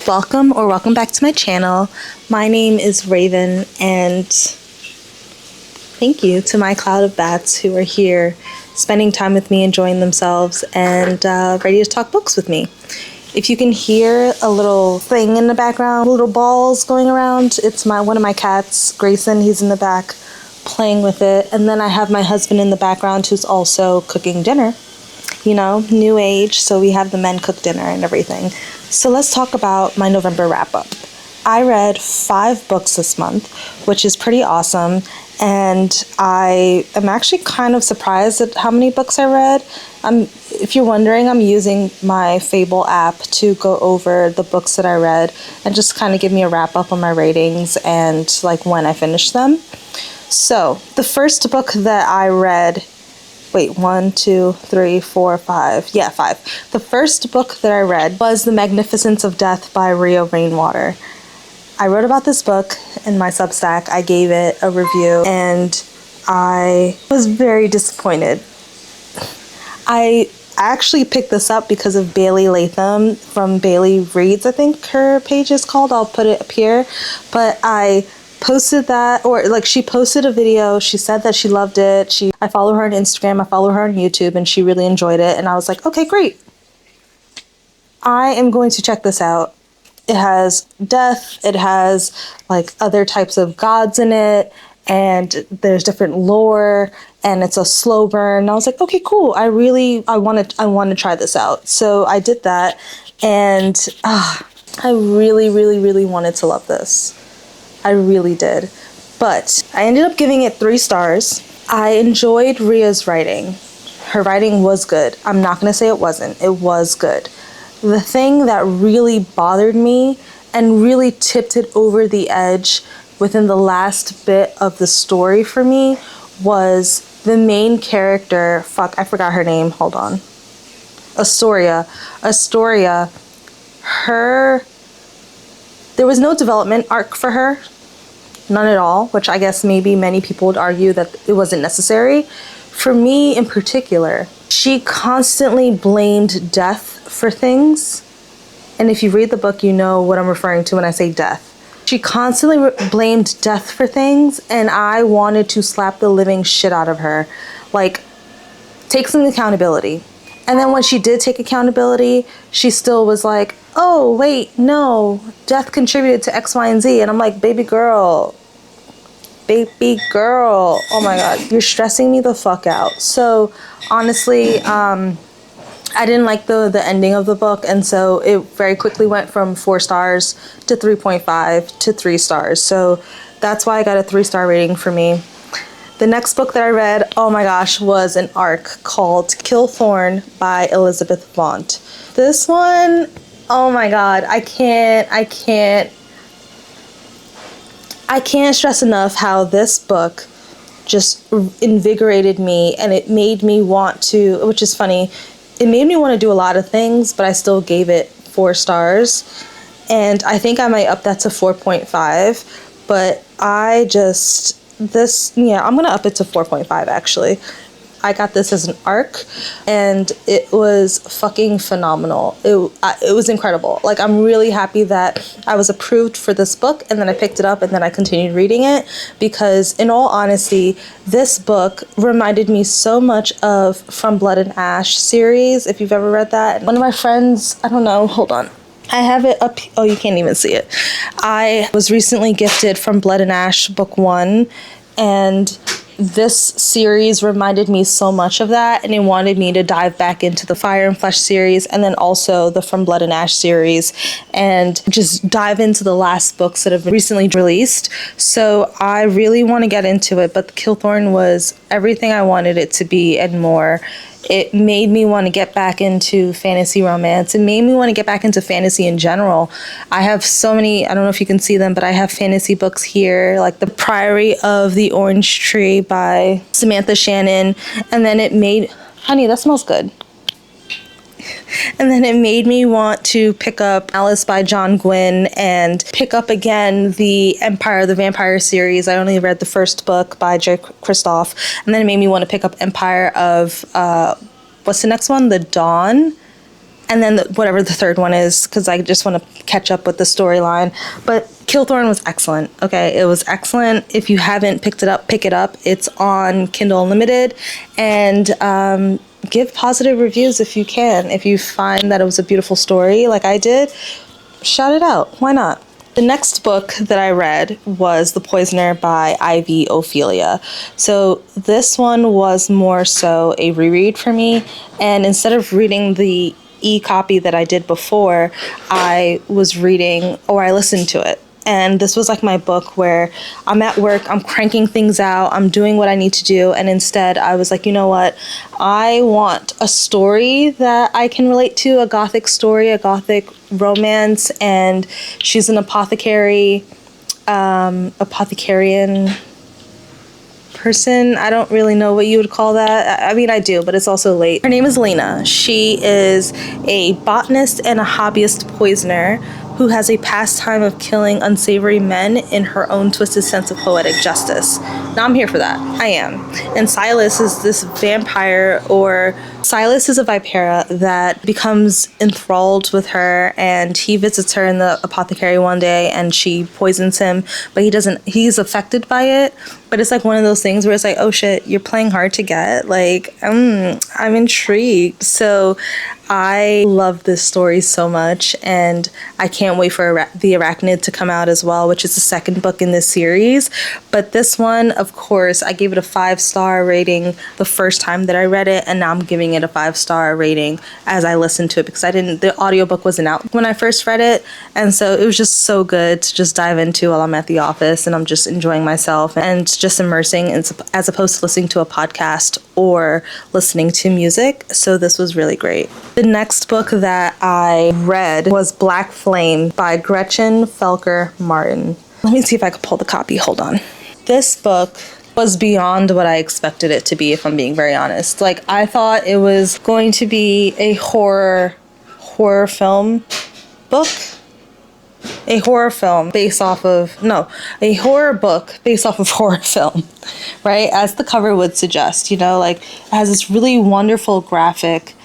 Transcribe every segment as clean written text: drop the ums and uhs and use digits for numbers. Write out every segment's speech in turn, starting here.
Welcome back to my channel. My name is Raven, and thank you to my cloud of bats who are here spending time with me, enjoying themselves, and ready to talk books with me. If you can hear a little thing in the background, little balls going around, it's one of my cats, Grayson. He's in the back playing with it. And then I have my husband in the background who's also cooking dinner. You know, new age, so we have the men cook dinner and everything. So let's talk about my November wrap-up. I read 5 books this month, which is pretty awesome, and I am actually kind of surprised at how many books I read. If you're wondering, I'm using my Fable app to go over the books that I read and just kind of give me a wrap-up on my ratings and like when I finished them. So the first book that I read, one, two, three, four, five. Yeah, 5. The first book that I read was The Magnificence of Death by Rio Rainwater. I wrote about this book in my Substack. I gave it a review and I was very disappointed. I actually picked this up because of Bailey Latham from Bailey Reads, I think her page is called. I'll put it up here. But I posted that, or like she posted a video. She said that she loved it. I follow her on Instagram, I follow her on YouTube, and she really enjoyed it. And I was like, okay, great. I am going to check this out. It has death, it has like other types of gods in it, and there's different lore, and it's a slow burn. And I was like, okay, cool. I want to try this out. So I did that, and I really wanted to love this. I really did. But I ended up giving it 3 stars. I enjoyed Ria's writing. Her writing was good. I'm not going to say it wasn't. It was good. The thing that really bothered me and really tipped it over the edge within the last bit of the story for me was the main character. I forgot her name. Hold on. Astoria. There was no development arc for her. None at all, which I guess maybe many people would argue that it wasn't necessary. For me in particular, she constantly blamed death for things. And if you read the book, you know what I'm referring to when I say death. She constantly blamed death for things, and I wanted to slap the living shit out of her. Like, take some accountability. And then when she did take accountability, she still was like, oh, wait, no, death contributed to X, Y, and Z. And I'm like, baby girl, oh my God, you're stressing me the fuck out. So honestly, I didn't like the ending of the book. And so it very quickly went from 4 stars to 3.5 to 3 stars. So that's why I got a 3-star rating for me. The next book that I read, oh my gosh, was an arc called Killthorn by Elizabeth Vaught. This one, oh my God, I can't stress enough how this book just invigorated me, and it made me want to, which is funny, it made me want to do a lot of things, but I still gave it 4 stars. And I think I might up that to 4.5, but I'm going to up it to 4.5 actually. I got this as an arc, and it was fucking phenomenal. It was incredible. Like, I'm really happy that I was approved for this book, and then I picked it up, and then I continued reading it, because in all honesty, this book reminded me so much of From Blood and Ash series, if you've ever read that. One of my friends, I don't know, hold on. I have it up. Oh, you can't even see it. I was recently gifted From Blood and Ash book 1, and this series reminded me so much of that, and it wanted me to dive back into the Fire and Flesh series, and then also the From Blood and Ash series, and just dive into the last books that have been recently released. So I really want to get into it, but Killthorn was everything I wanted it to be and more. It made me want to get back into fantasy romance. It made me want to get back into fantasy in general. I have so many, I don't know if you can see them, but I have fantasy books here, like The Priory of the Orange Tree by Samantha Shannon. And then it made, honey, that smells good. And then it made me want to pick up Alice by John Gwynne and pick up again the Empire of the Vampire series. I only read the first book by J. Kristoff. And then it made me want to pick up Empire of, what's the next one? The Dawn? and then whatever the third one is, because I just want to catch up with the storyline. But Killthorn was excellent. Okay, it was excellent. If you haven't picked it up, pick it up. It's on Kindle Unlimited, and give positive reviews if you can. If you find that it was a beautiful story, like I did, shout it out. Why not? The next book that I read was The Poisoner by Ivy Ophelia. So this one was more so a reread for me, and instead of reading the e-copy that I did before, I was reading, or I listened to it. And this was like my book where I'm at work, I'm cranking things out, I'm doing what I need to do, and instead I was like, you know what? I want a story that I can relate to, a gothic story, a gothic romance, and she's an apothecarian person. I don't really know what you would call that. I mean, I do, but it's also late. Her name is Lena. She is a botanist and a hobbyist poisoner who has a pastime of killing unsavory men in her own twisted sense of poetic justice. Now I'm here for that. I am. And Silas is this vampire, or Silas is a vipera that becomes enthralled with her, and he visits her in the apothecary one day and she poisons him, but he's affected by it. But it's like one of those things where it's like, oh shit, you're playing hard to get. Like, I'm intrigued. So I love this story so much, and I can't wait for The Arachnid to come out as well, which is the second book in this series. But this one, of course, I gave it a 5-star rating the first time that I read it, and now I'm giving it a 5-star rating as I listened to it, because the audiobook wasn't out when I first read it, and so it was just so good to just dive into while I'm at the office and I'm just enjoying myself and just immersing, as opposed to listening to a podcast or listening to music. So this was really great. The next book that I read was Black Flame by Gretchen Felker Martin. Let me see if I could pull the copy. Hold on. This book was beyond what I expected it to be, if I'm being very honest. Like, I thought it was going to be a horror film book. A horror book based off of horror film, right? As the cover would suggest, like, it has this really wonderful graphic,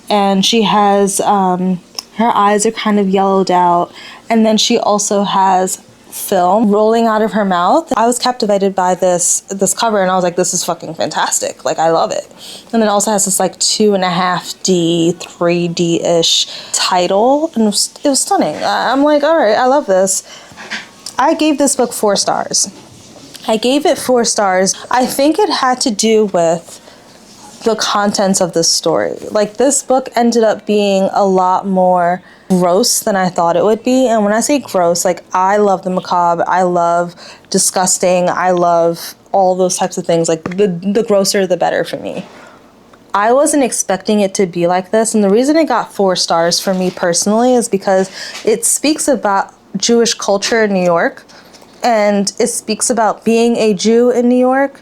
and she has, her eyes are kind of yellowed out, and then she also has film rolling out of her mouth. I was captivated by this cover, and I was like, this is fucking fantastic. Like, I love it. And it also has this like 2.5D, 3D-ish title, and it was stunning. I'm like, all right, I love this. I gave this book 4 stars. I gave it 4 stars. I think it had to do with the contents of the story. Like, this book ended up being a lot more gross than I thought it would be. And when I say gross, like, I love the macabre, I love disgusting, I love all those types of things. Like, the grosser the better for me. I wasn't expecting it to be like this, and the reason it got 4 stars for me personally is because it speaks about Jewish culture in New York, and it speaks about being a Jew in New York,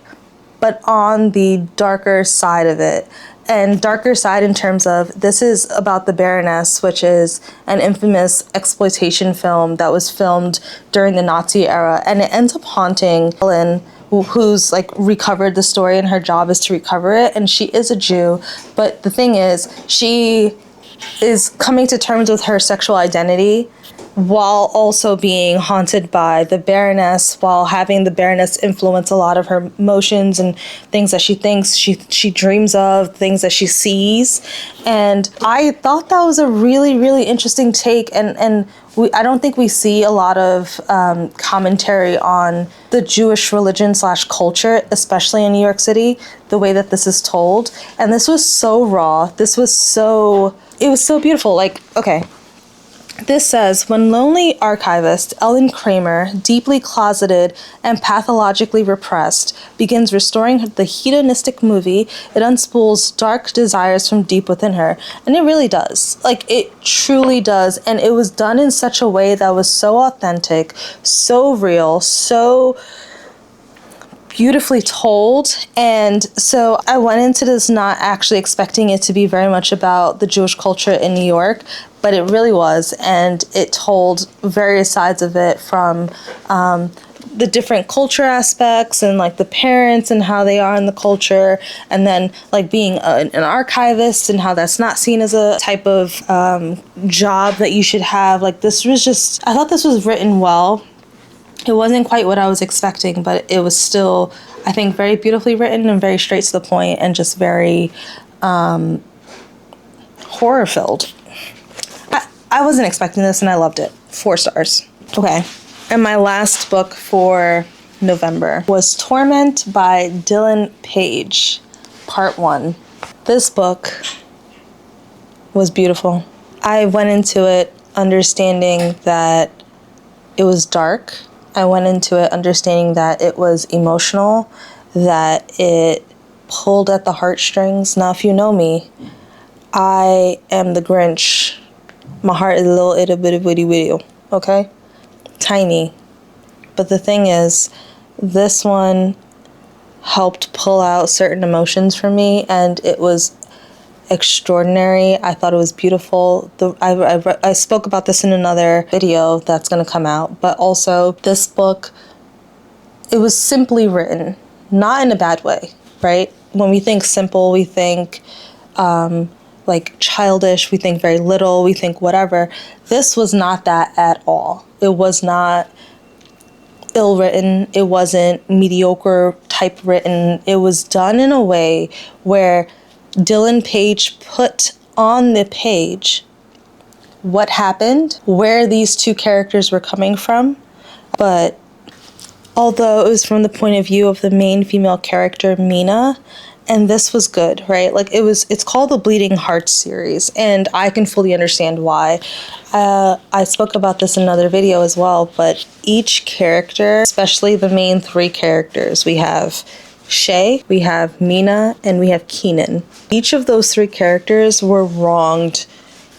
but on the darker side of it. And darker side in terms of, this is about The Baroness, which is an infamous exploitation film that was filmed during the Nazi era. And it ends up haunting Ellen, who's like recovered the story, and her job is to recover it. And she is a Jew. But the thing is, she is coming to terms with her sexual identity while also being haunted by the Baroness, while having the Baroness influence a lot of her emotions and things that she thinks, she dreams of, things that she sees. And I thought that was a really, really interesting take, and I don't think we see a lot of commentary on the Jewish religion / culture, especially in New York City, the way that this is told. And this was so raw. It was so beautiful. Like, okay. This says, when lonely archivist Ellen Kramer, deeply closeted and pathologically repressed, begins restoring the hedonistic movie, it unspools dark desires from deep within her. And it really does. Like, it truly does. And it was done in such a way that was so authentic, so real, so beautifully told. And so I went into this not actually expecting it to be very much about the Jewish culture in New York, but it really was. And it told various sides of it, from the different culture aspects and like the parents and how they are in the culture, and then like being an archivist and how that's not seen as a type of job that you should have. Like this was just, I thought this was written well. It wasn't quite what I was expecting, but it was still, I think, very beautifully written and very straight to the point and just very horror filled. I wasn't expecting this and I loved it. 4 stars. Okay. And my last book for November was Torment by Dylan Page, Part 1. This book was beautiful. I went into it understanding that it was dark. I went into it understanding that it was emotional, that it pulled at the heartstrings. Now, if you know me, I am the Grinch. My heart is a little itty bitty witty witty, okay? Tiny. But the thing is, this one helped pull out certain emotions for me, and it was extraordinary. I thought it was beautiful. I spoke about this in another video that's going to come out, but also this book, it was simply written, not in a bad way, right? When we think simple, we think like childish, we think very little, we think whatever. This was not that at all. It was not ill written. It wasn't mediocre type written. It was done in a way where Dylan Page put on the page what happened, where these two characters were coming from. But although it was from the point of view of the main female character, Mina, and this was good, right? Like it's called the Bleeding Heart series, and I can fully understand why. I spoke about this in another video as well, but each character, especially the main 3 characters, we have Shay, we have Mina, and we have Keenan. Each of those 3 characters were wronged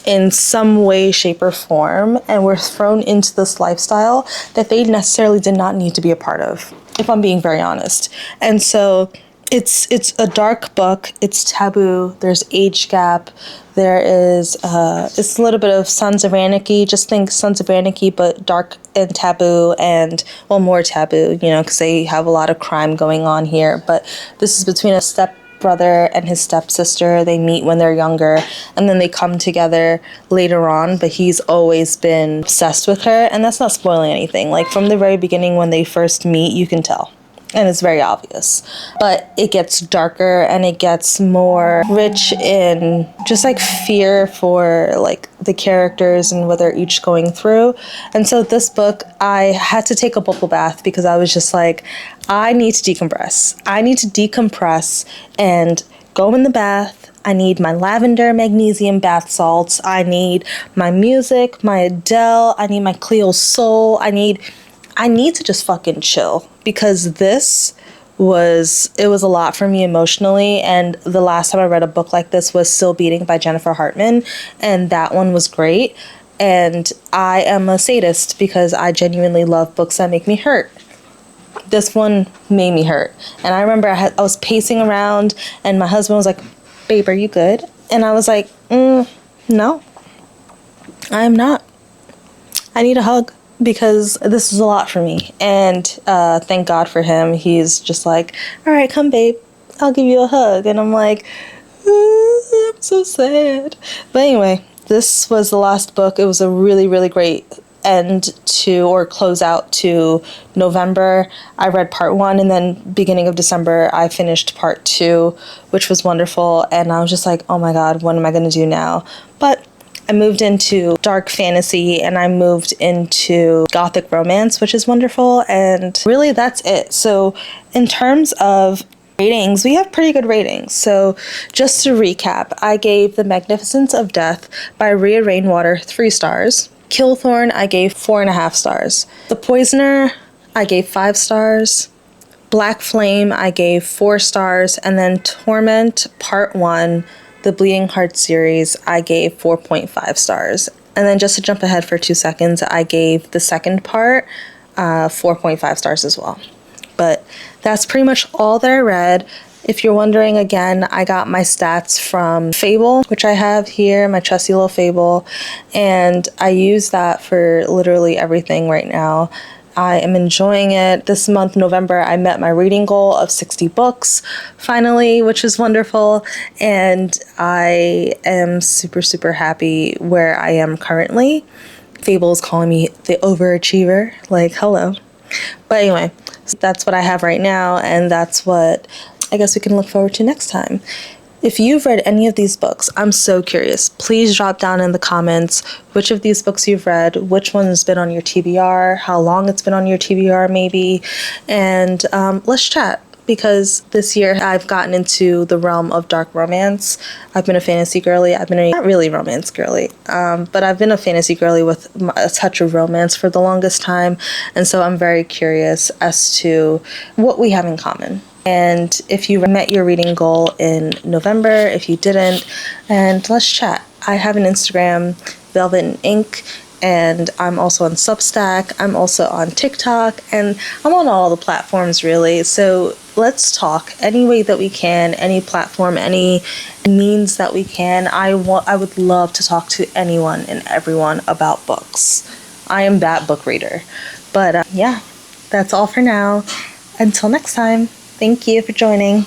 in some way, shape, or form, and were thrown into this lifestyle that they necessarily did not need to be a part of, if I'm being very honest. And so it's a dark book. It's taboo. There's age gap. There is it's a little bit of Sons of Anarchy. Just think Sons of Anarchy, but dark and taboo, and well, more taboo, you know, because they have a lot of crime going on here. But this is between a stepbrother and his stepsister. They meet when they're younger, and then they come together later on, but he's always been obsessed with her, and that's not spoiling anything. Like from the very beginning when they first meet, you can tell. And it's very obvious, but it gets darker and it gets more rich in just like fear for like the characters and what they're each going through. And so this book, I had to take a bubble bath because I was just like, I need to decompress. I need to decompress and go in the bath. I need my lavender magnesium bath salts. I need my music, my Adele. I need my Cleo Soul. I need to just fucking chill, because it was a lot for me emotionally. And the last time I read a book like this was Still Beating by Jennifer Hartman, and that one was great. And I am a sadist because I genuinely love books that make me hurt. This one made me hurt. And I remember I was pacing around and my husband was like, "Babe, are you good?" And I was like, no, I'm not. I need a hug, because this is a lot for me. And thank God for him. He's just like, "All right, come babe, I'll give you a hug." And I'm like, I'm so sad. But anyway, this was the last book. It was a really, really great end to, or close out to, November. I read part 1, and then beginning of December I finished part 2, which was wonderful. And I was just like, oh my God, what am I going to do now? But I moved into dark fantasy and I moved into gothic romance, which is wonderful. And really that's it. So in terms of ratings, we have pretty good ratings. So just to recap, I gave The Magnificence of Death by Rhea Rainwater 3 stars. Killthorn, I gave 4.5 stars. The Poisoner, I gave 5 stars. Black Flame, I gave 4 stars. And then Torment Part 1, the Bleeding Heart series, I gave 4.5 stars. And then just to jump ahead for 2 seconds, I gave the second part 4.5 stars as well. But that's pretty much all that I read. If you're wondering, again, I got my stats from Fable, which I have here, my trusty little Fable, and I use that for literally everything right now. I am enjoying it. This month, November, I met my reading goal of 60 books, finally, which is wonderful. And I am super, super happy where I am currently. Fable is calling me the overachiever. Like, hello. But anyway, that's what I have right now, and that's what I guess we can look forward to next time. If you've read any of these books, I'm so curious. Please drop down in the comments which of these books you've read, which one has been on your TBR, how long it's been on your TBR maybe, and let's chat. Because this year I've gotten into the realm of dark romance. I've been a fantasy girly. I've been not really romance girly, but I've been a fantasy girly with a touch of romance for the longest time. And so I'm very curious as to what we have in common. And if you met your reading goal in November, if you didn't, and let's chat. I have an Instagram, Velvet and Ink, and I'm also on Substack. I'm also on TikTok, and I'm on all the platforms really. So let's talk any way that we can, any platform, any means that we can. I would love to talk to anyone and everyone about books. I am that book reader. But yeah, that's all for now. Until next time, thank you for joining.